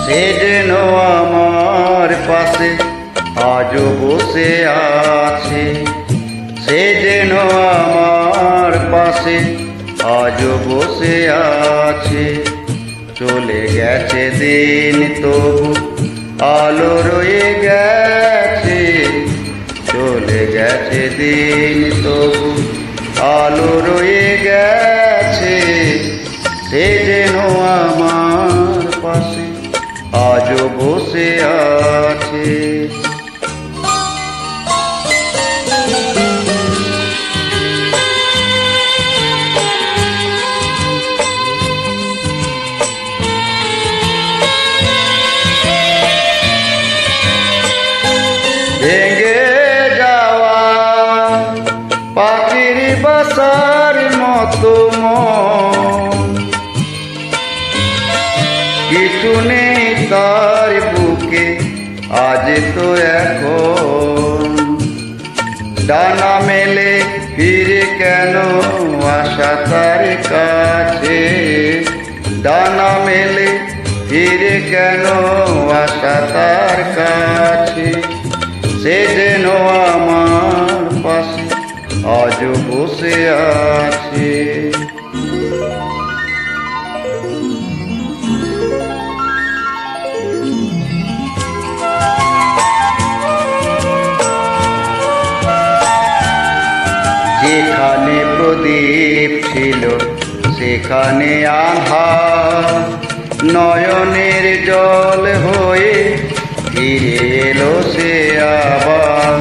সে যেন আমার পাশে আজও বসে আছে, সে যেন আমার পাশে আজও বসে আছে। চলে গেছে দিন তবু আলো রয়ে গেছে, চলে গেছে দিন তবু আলো রয়ে গেছে। সে যেন আমার পাশে আজও বসে আছে। ভেঙে যাওয়া পাখির বাসার মতো মন, কিছু নেই তার বুকে আজ তো এখন। ডানা মেলে ফিরে কেন আসা তার কাছে, ডানা মেলে ফিরে কেন আসা তার কাছে। সে যেন আমার পাশে আজও বসে আছে। যেখানে প্রদীপ ছিল সেখানে আধার, নয়নের জল হয়ে ফিরে এলো সে আবার।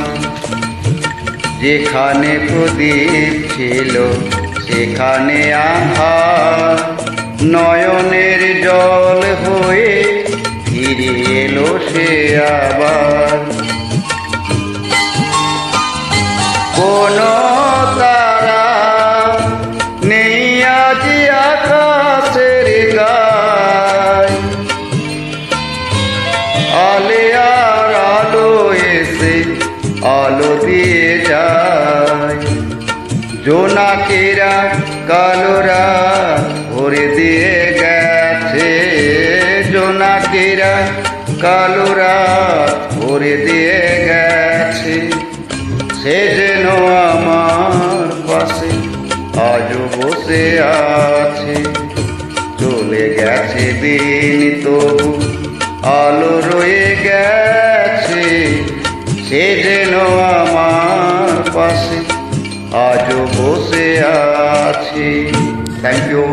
যেখানে প্রদীপ ছিল সেখানে আধার, নয়নের জল হয়ে ফিরে এলো সে আবার। কোনো তারা নেই আজ আকাশের গায়, আলে আর আলো এসে আলো দিয়ে যায়। জোনাকেরা কালোরা ভরে দিয়ে গেছে, জোনাকেরা কালোরা ভরে দিয়ে গেছে। সে যেন আমার পাশে আজও বসে আছে, চলে গেছে দিন তবু আলো রয়ে গেছে। সে যেন আমার পাশে আজও বসে আছে। Thank you.